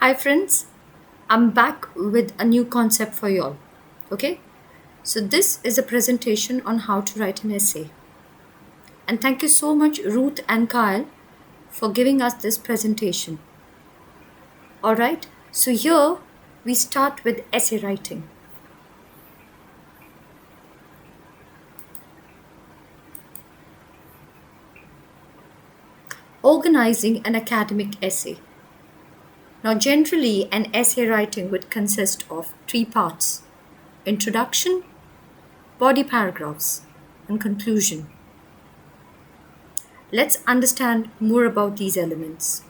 Hi friends, I'm back with a new concept for you all. Okay, so this is a presentation on how to write an essay. And thank you so much, Ruth and Kyle, for giving us this presentation. All right, so here we start with essay writing. Organizing an academic essay. Now, generally, an essay writing would consist of three parts: introduction, body paragraphs, and conclusion. Let's understand more about these elements.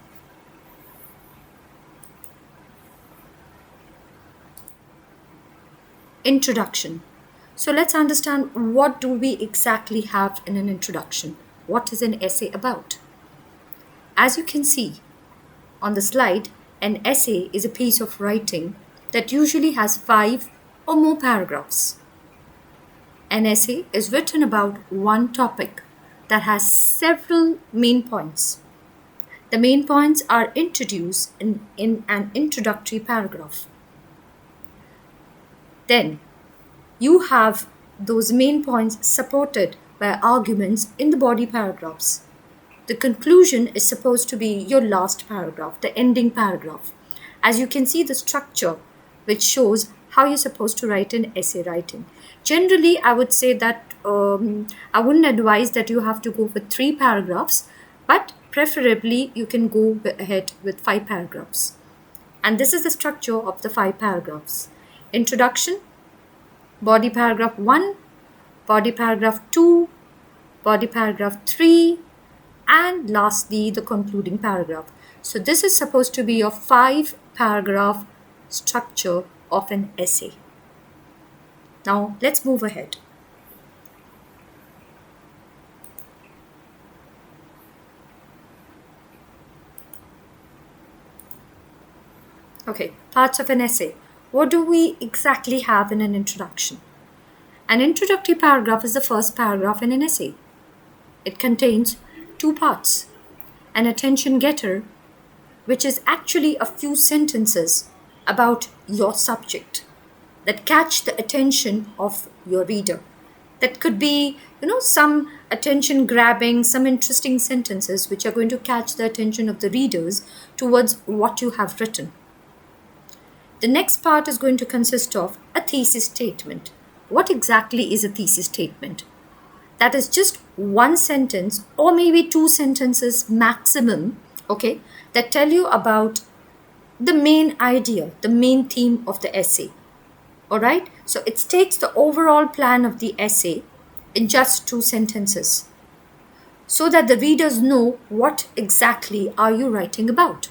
Introduction. So let's understand, what do we exactly have in an introduction? What is an essay about? As you can see on the slide, an essay is a piece of writing that usually has 5 or more paragraphs. An essay is written about one topic that has several main points. The main points are introduced in an introductory paragraph. Then you have those main points supported by arguments in the body paragraphs. The conclusion is supposed to be your last paragraph, the ending paragraph. As you can see the structure, which shows how you're supposed to write an essay writing. Generally, I would say that I wouldn't advise that you have to go for 3 paragraphs, but preferably you can go ahead with 5 paragraphs. And this is the structure of the 5 paragraphs. Introduction, body paragraph 1, body paragraph 2, body paragraph 3, and lastly the concluding paragraph. So this is supposed to be your 5 paragraph structure of an essay. Now let's move ahead. Okay, parts of an essay. What do we exactly have in an introduction? An introductory paragraph is the first paragraph in an essay. It contains 2 parts: an attention getter, which is actually a few sentences about your subject that catch the attention of your reader. That could be, some attention grabbing, some interesting sentences which are going to catch the attention of the readers towards what you have written. The next part is going to consist of a thesis statement. What exactly is a thesis statement? That is just one sentence or maybe 2 sentences maximum, okay, that tell you about the main idea, the main theme of the essay. All right, so it states the overall plan of the essay in just 2 sentences so that the readers know what exactly are you writing about.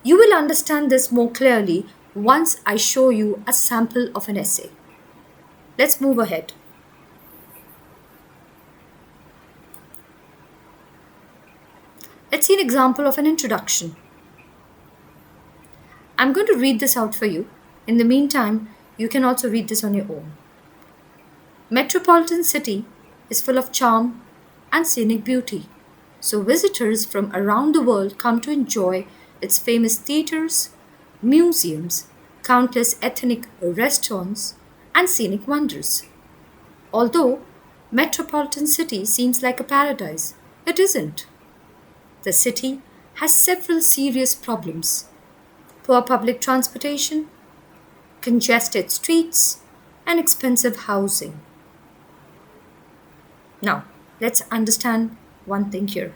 You will understand this more clearly once I show you a sample of an essay. Let's move ahead. Let's see an example of an introduction. I'm going to read this out for you. In the meantime, you can also read this on your own. Metropolitan city is full of charm and scenic beauty, so visitors from around the world come to enjoy its famous theaters, museums, countless ethnic restaurants, and scenic wonders. Although metropolitan city seems like a paradise, it isn't. The city has several serious problems: poor public transportation, congested streets, and expensive housing. Now, let's understand one thing here.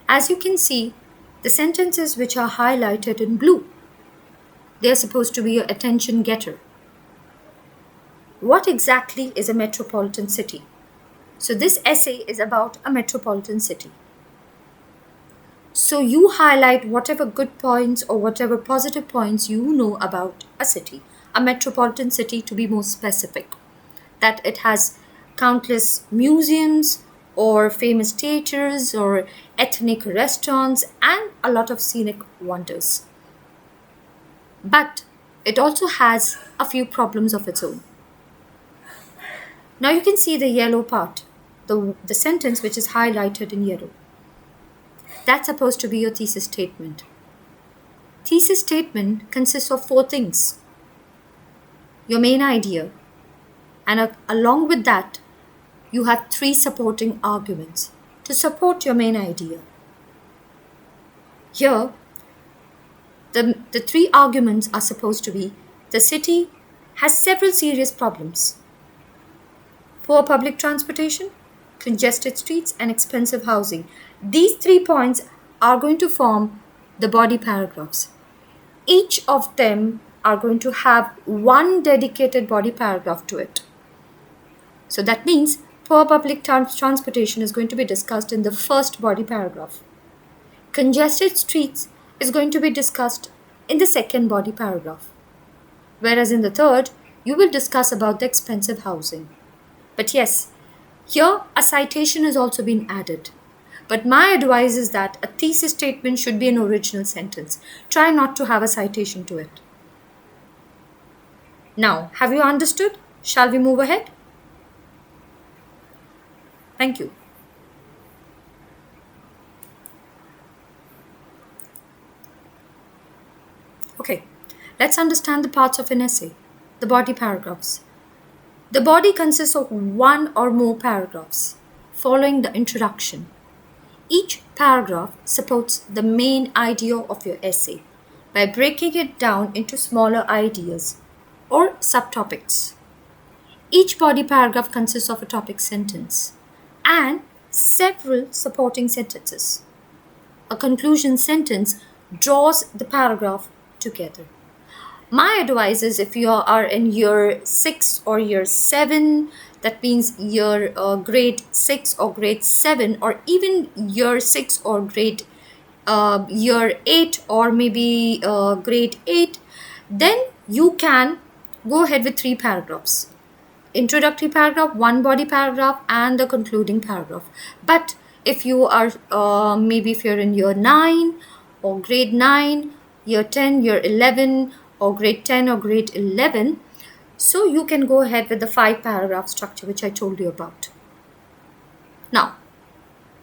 As you can see, the sentences which are highlighted in blue, they are supposed to be your attention getter. What exactly is a metropolitan city? So this essay is about a metropolitan city. So you highlight whatever good points or whatever positive points you know about a city, a metropolitan city to be more specific, that it has countless museums or famous theaters or ethnic restaurants and a lot of scenic wonders. But it also has a few problems of its own. Now you can see the yellow part, the sentence which is highlighted in yellow. That's supposed to be your thesis statement. Thesis statement consists of 4 things. Your main idea, and along with that, you have 3 supporting arguments to support your main idea. Here, the 3 arguments are supposed to be: the city has several serious problems: poor public transportation, congested streets, and expensive housing. These 3 points are going to form the body paragraphs. Each of them are going to have one dedicated body paragraph to it. So that means poor public transportation is going to be discussed in the first body paragraph. Congested streets is going to be discussed in the second body paragraph. Whereas in the third, you will discuss about the expensive housing. But yes, here a citation has also been added. But my advice is that a thesis statement should be an original sentence. Try not to have a citation to it. Now, have you understood? Shall we move ahead? Thank you. Okay, let's understand the parts of an essay, the body paragraphs. The body consists of 1 or more paragraphs following the introduction. Each paragraph supports the main idea of your essay by breaking it down into smaller ideas or subtopics. Each body paragraph consists of a topic sentence and several supporting sentences. A conclusion sentence draws the paragraph together. My advice is, if you are in year 6 or year 7, that means year grade 6 or grade 7, or even year 6 or grade year 8, or maybe grade 8, then you can go ahead with 3 paragraphs. Introductory paragraph, 1 body paragraph, and the concluding paragraph. But if you are maybe if you're in year 9 or grade 9, year 10, year 11, or grade 10 or grade 11, so you can go ahead with the 5 paragraph structure which I told you about. Now,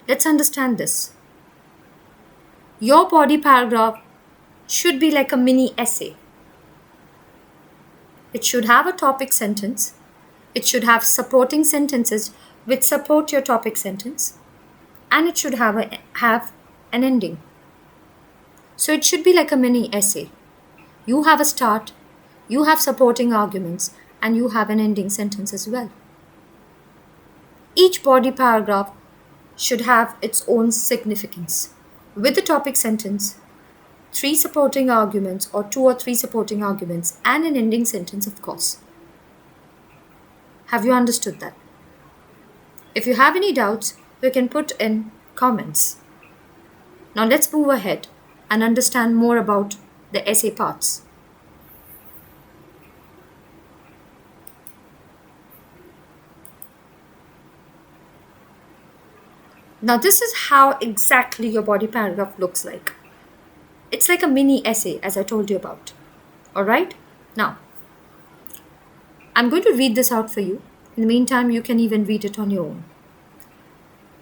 let's understand this. Your body paragraph should be like a mini essay. It should have a topic sentence. It should have supporting sentences which support your topic sentence. And it should have an ending. So it should be like a mini essay. You have a start, you have supporting arguments, and you have an ending sentence as well. Each body paragraph should have its own significance, with the topic sentence, 3 supporting arguments or 2 or 3 supporting arguments, and an ending sentence, of course. Have you understood that? If you have any doubts, you can put in comments. Now let's move ahead and understand more about the essay parts. Now this is how exactly your body paragraph looks like. It's like a mini essay, as I told you about. Alright? Now, I'm going to read this out for you. In the meantime, you can even read it on your own.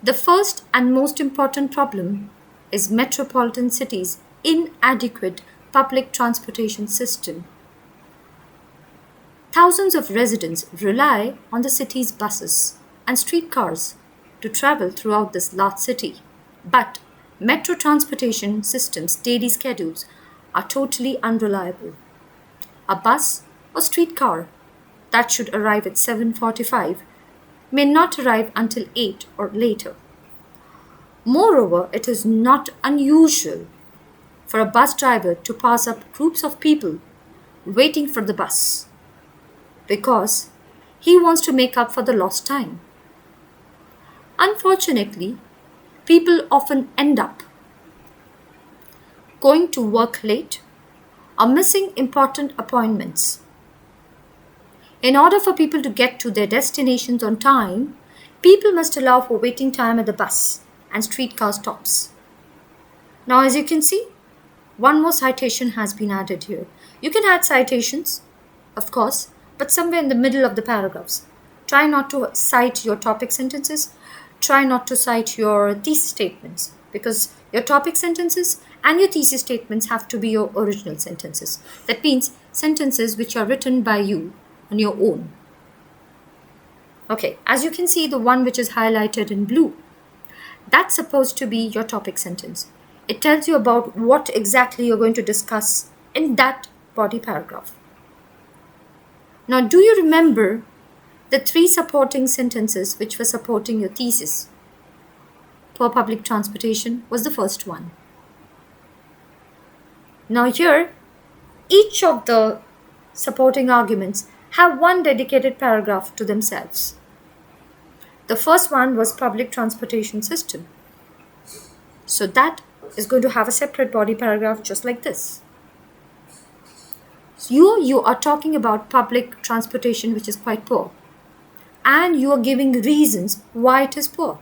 The first and most important problem is metropolitan cities' inadequate public transportation system. Thousands of residents rely on the city's buses and streetcars to travel throughout this large city. But metro transportation systems' daily schedules are totally unreliable. A bus or streetcar that should arrive at 7:45 may not arrive until 8 or later. Moreover, it is not unusual for a bus driver to pass up groups of people waiting for the bus because he wants to make up for the lost time. Unfortunately, people often end up going to work late or missing important appointments. In order for people to get to their destinations on time, people must allow for waiting time at the bus and streetcar stops. Now, as you can see, one more citation has been added here. You can add citations, of course, but somewhere in the middle of the paragraphs. Try not to cite your topic sentences. Try not to cite your thesis statements. because your topic sentences and your thesis statements have to be your original sentences. That means sentences which are written by you on your own. Okay, as you can see, the one which is highlighted in blue, that's supposed to be your topic sentence. It tells you about what exactly you're going to discuss in that body paragraph. Now, do you remember the 3 supporting sentences which were supporting your thesis? Poor public transportation was the first one. Now here, each of the supporting arguments have one dedicated paragraph to themselves. The first one was public transportation system. So that is going to have a separate body paragraph just like this. So you are talking about public transportation which is quite poor. And you are giving reasons why it is poor.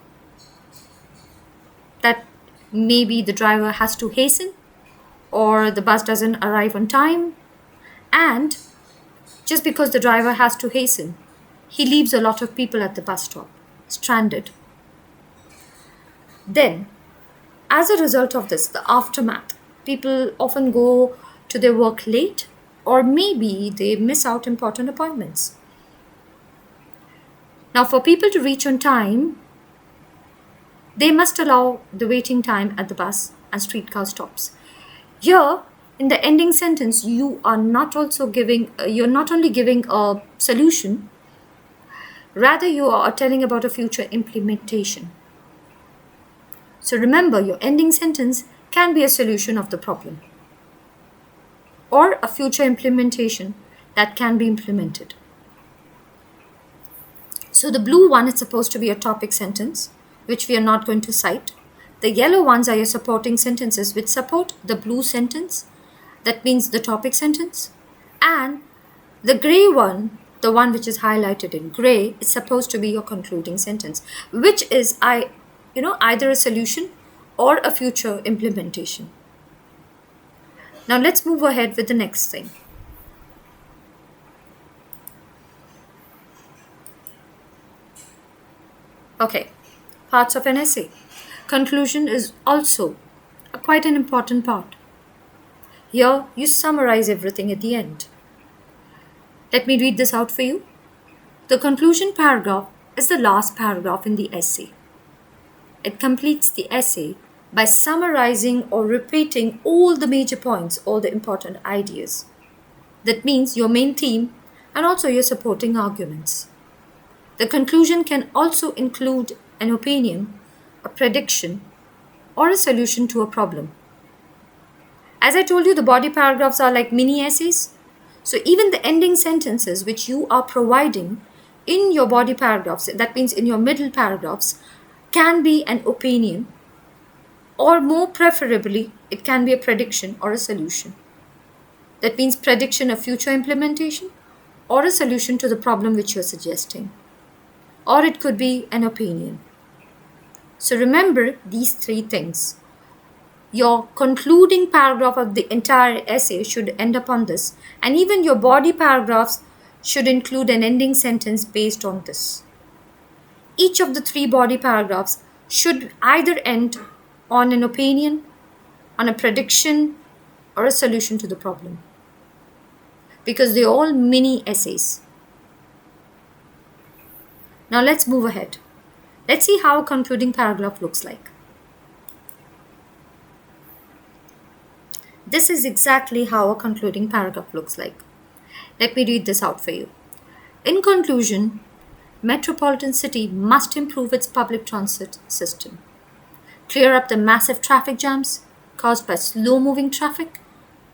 That maybe the driver has to hasten, or the bus doesn't arrive on time, and just because the driver has to hasten, he leaves a lot of people at the bus stop, stranded. Then, as a result of this, the aftermath, people often go to their work late, or maybe they miss out important appointments. Now, for people to reach on time, they must allow the waiting time at the bus and streetcar stops. Here, in the ending sentence, you are not only giving a solution, rather you are telling about a future implementation. So remember, your ending sentence can be a solution of the problem or a future implementation that can be implemented. So the blue one is supposed to be a topic sentence, which we are not going to cite. The yellow ones are your supporting sentences which support the blue sentence, that means the topic sentence. And the gray one, the one which is highlighted in gray, is supposed to be your concluding sentence, which is either a solution or a future implementation. Now let's move ahead with the next thing. Okay, parts of an essay. Conclusion is also quite an important part. Here, you summarize everything at the end. Let me read this out for you. The conclusion paragraph is the last paragraph in the essay. It completes the essay by summarizing or repeating all the major points, all the important ideas. That means your main theme and also your supporting arguments. The conclusion can also include an opinion, a prediction, or a solution to a problem. As I told you, the body paragraphs are like mini essays. So even the ending sentences which you are providing in your body paragraphs, that means in your middle paragraphs, can be an opinion, or more preferably, it can be a prediction or a solution. That means prediction of future implementation or a solution to the problem which you're suggesting. Or it could be an opinion. So remember these 3 things. Your concluding paragraph of the entire essay should end up on this, and even your body paragraphs should include an ending sentence based on this. Each of the 3 body paragraphs should either end on an opinion, on a prediction, or a solution to the problem, because they're all mini essays. Now let's move ahead. Let's see how a concluding paragraph looks like. This is exactly how a concluding paragraph looks like. Let me read this out for you. In conclusion, metropolitan city must improve its public transit system, clear up the massive traffic jams caused by slow-moving traffic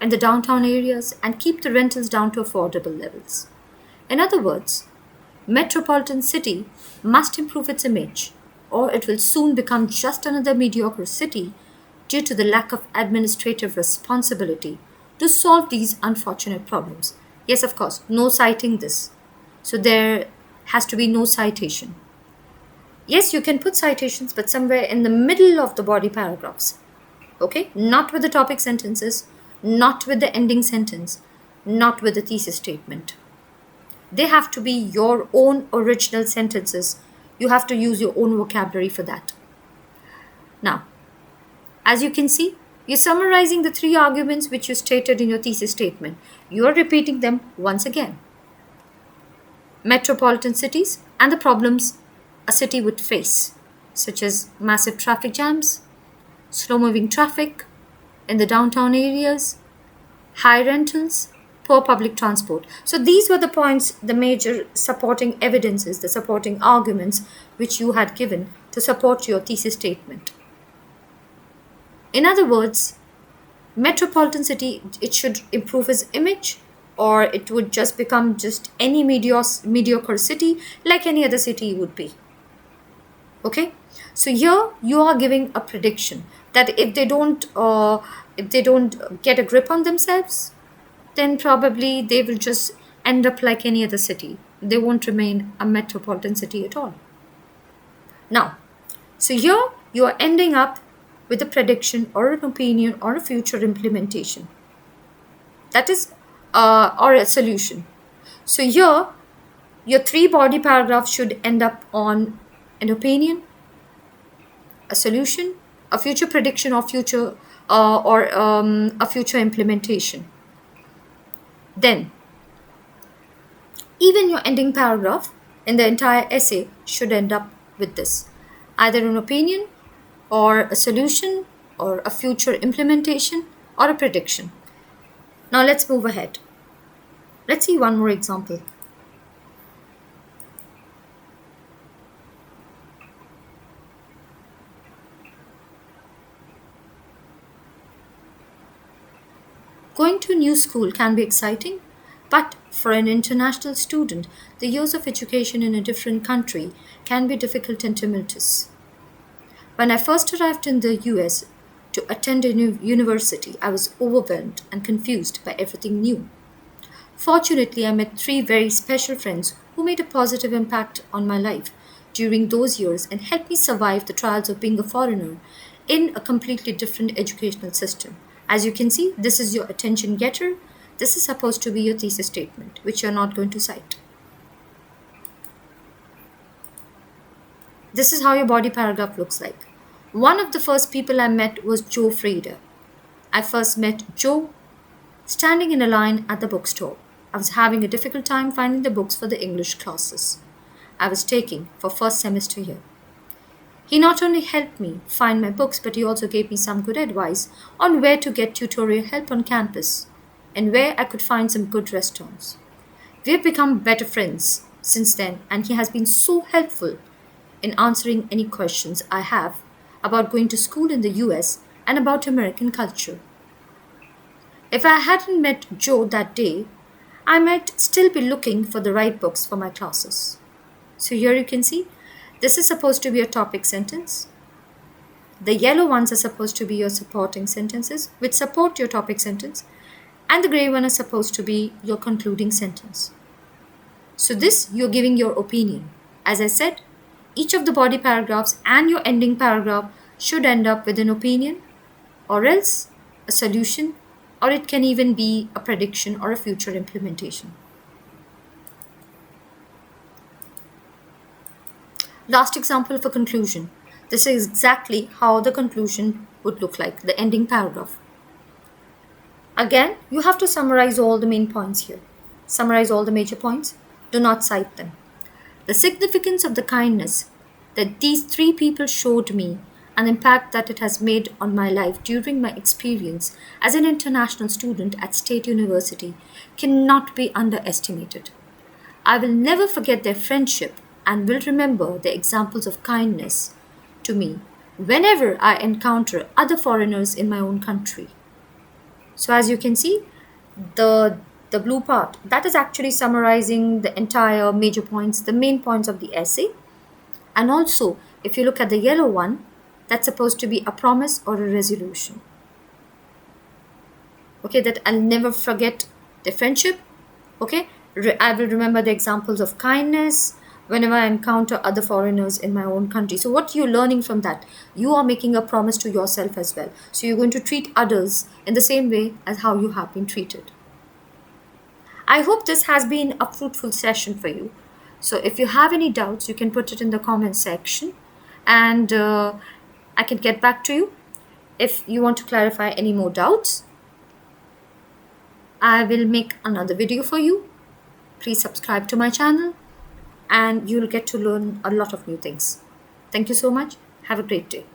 in the downtown areas, and keep the rentals down to affordable levels. In other words, metropolitan city must improve its image, or it will soon become just another mediocre city due to the lack of administrative responsibility to solve these unfortunate problems. Yes, of course, no citing this. So there has to be no citation. Yes, you can put citations, but somewhere in the middle of the body paragraphs. Okay? Not with the topic sentences, not with the ending sentence, not with the thesis statement. They have to be your own original sentences. You have to use your own vocabulary for that. Now, As you can see, you're summarizing the three arguments which you stated in your thesis statement. You are repeating them once again. Metropolitan cities and the problems a city would face, such as massive traffic jams, slow-moving traffic in the downtown areas, high rentals, poor public transport. So these were the points, the major supporting evidences, the supporting arguments which you had given to support your thesis statement. In other words, metropolitan city, it should improve its image, or it would just become just any mediocre city like any other city would be. Okay, so here you are giving a prediction that if they don't get a grip on themselves, then probably they will just end up like any other city. They won't remain a metropolitan city at all. Now, so here you are ending up with a prediction or an opinion or a future implementation. That is, or a solution. So here, your three body paragraphs should end up on an opinion, a solution, a future prediction, or a future implementation. Then, even your ending paragraph in the entire essay should end up with this, either an opinion or a solution or a future implementation or a prediction. Now let's move ahead. Let's see one more example. Going to a new school can be exciting, but for an international student, the years of education in a different country can be difficult and tumultuous. When I first arrived in the US to attend a new university, I was overwhelmed and confused by everything new. Fortunately, I met three very special friends who made a positive impact on my life during those years and helped me survive the trials of being a foreigner in a completely different educational system. As you can see, this is your attention getter. This is supposed to be your thesis statement, which you're not going to cite. This is how your body paragraph looks like. One of the first people I met was Joe Frieda. I first met Joe standing in a line at the bookstore. I was having a difficult time finding the books for the English classes I was taking for first semester here. He not only helped me find my books, but he also gave me some good advice on where to get tutorial help on campus and where I could find some good restaurants. We have become better friends since then, and he has been so helpful in answering any questions I have about going to school in the US and about American culture. If I hadn't met Joe that day, I might still be looking for the right books for my classes. So here you can see, this is supposed to be a topic sentence. The yellow ones are supposed to be your supporting sentences, which support your topic sentence, and the gray one is supposed to be your concluding sentence. So this, you're giving your opinion. As I said, each of the body paragraphs and your ending paragraph should end up with an opinion, or else a solution, or it can even be a prediction or a future implementation. Last example of a conclusion. This is exactly how the conclusion would look like, the ending paragraph. Again, you have to summarize all the main points here. Summarize all the major points. Do not cite them. The significance of the kindness that these three people showed me and the impact that it has made on my life during my experience as an international student at State University cannot be underestimated. I will never forget their friendship and will remember their examples of kindness to me whenever I encounter other foreigners in my own country. So as you can see, the blue part, that is actually summarizing the entire major points, the main points of the essay. And also, if you look at the yellow one, that's supposed to be a promise or a resolution. Okay, that I'll never forget the friendship. Okay, I will remember the examples of kindness whenever I encounter other foreigners in my own country. So what you're learning from that, you are making a promise to yourself as well. So you're going to treat others in the same way as how you have been treated. I hope this has been a fruitful session for you. So if you have any doubts, you can put it in the comment section and I can get back to you. If you want to clarify any more doubts, I will make another video for you. Please subscribe to my channel and you'll get to learn a lot of new things. Thank you so much. Have a great day.